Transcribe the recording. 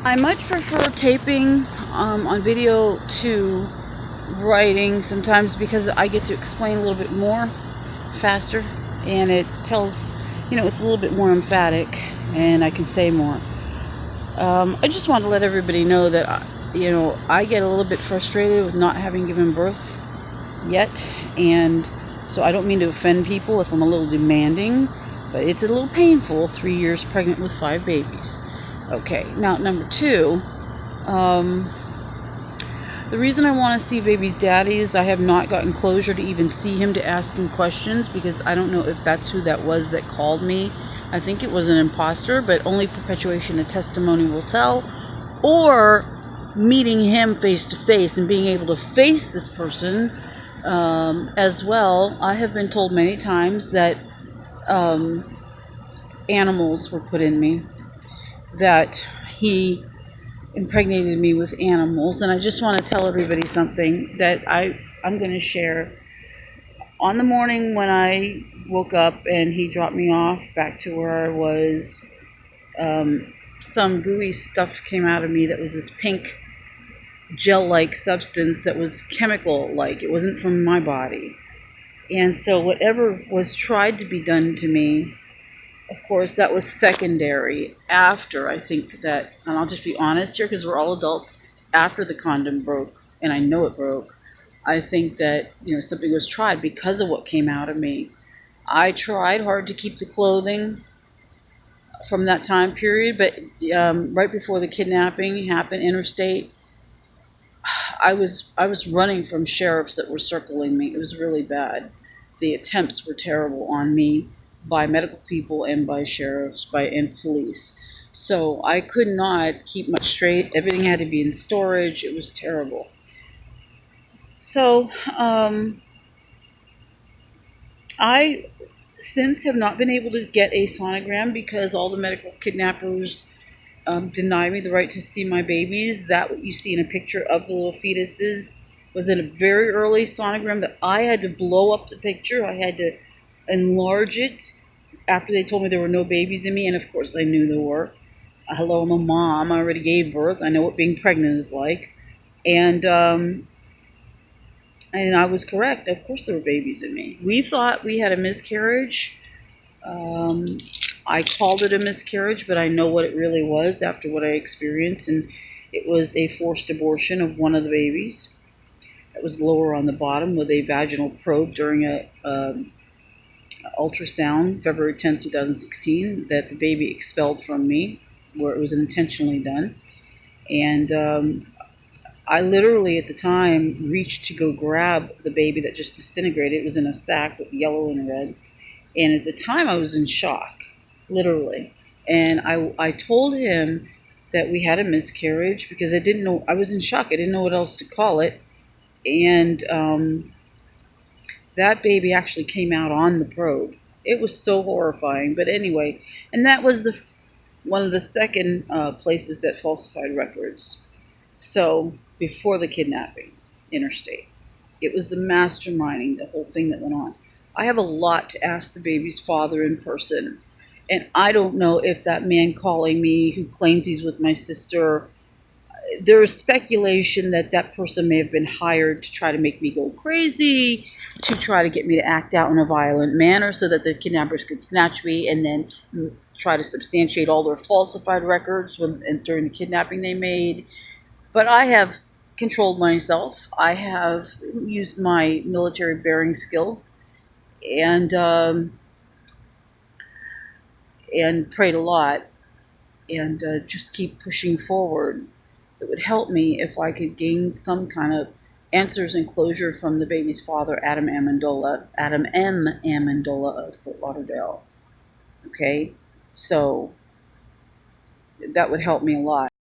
I much prefer taping on video to writing sometimes because I get to explain a little bit more faster, and it tells, it's a little bit more emphatic and I can say more. I just want to let everybody know that, I get a little bit frustrated with not having given birth yet, and so I don't mean to offend people if I'm a little demanding, but it's a little painful, 3 years pregnant with 5 babies. Okay, now number 2, the reason I want to see baby's daddy is I have not gotten closure to even see him to ask him questions, because I don't know if that's who that was that called me. I think it was an imposter, but only perpetuation of testimony will tell, or meeting him face to face and being able to face this person as well. I have been told many times that animals were put in me, that he impregnated me with animals, and I just want to tell everybody something that I'm going to share. On the morning when I woke up and he dropped me off back to where I was, some gooey stuff came out of me that was this pink gel-like substance that was chemical-like. It wasn't from my body. And so whatever was tried to be done to me, of course, that was secondary after, I think that, and I'll just be honest here because we're all adults, after the condom broke, and I know it broke, I think that, something was tried because of what came out of me. I tried hard to keep the clothing from that time period, but right before the kidnapping happened, interstate, I was running from sheriffs that were circling me. It was really bad. The attempts were terrible on me by medical people and by sheriffs and police. So I could not keep much straight. Everything had to be in storage. It was terrible. So I since have not been able to get a sonogram because all the medical kidnappers deny me the right to see my babies. That what you see in a picture of the little fetuses was in a very early sonogram that I had to blow up the picture. I had to enlarge it after they told me there were no babies in me, and of course I knew there were. Hello, I'm a mom. I already gave birth. I know what being pregnant is like, and I was correct. Of course there were babies in me. We thought we had a miscarriage. I called it a miscarriage, but I know what it really was after what I experienced, and it was a forced abortion of one of the babies. It was lower on the bottom with a vaginal probe during a ultrasound, February 10th, 2016, that the baby expelled from me, where it was intentionally done. And I literally, at the time, reached to go grab the baby that just disintegrated. It was in a sack with yellow and red. And at the time, I was in shock, literally. And I told him that we had a miscarriage because I didn't know. I was in shock. I didn't know what else to call it. And that baby actually came out on the probe. It was so horrifying. But anyway, and that was one of the second places that falsified records. So before the kidnapping, interstate. It was the masterminding, the whole thing that went on. I have a lot to ask the baby's father in person. And I don't know if that man calling me who claims he's with my sister, there is speculation that that person may have been hired to try to make me go crazy, to try to get me to act out in a violent manner so that the kidnappers could snatch me and then try to substantiate all their falsified records during the kidnapping they made. But I have controlled myself. I have used my military bearing skills and prayed a lot and just keep pushing forward. It would help me if I could gain some kind of answers and closure from the baby's father, Adam M. Amendola of Fort Lauderdale. Okay, so that would help me a lot.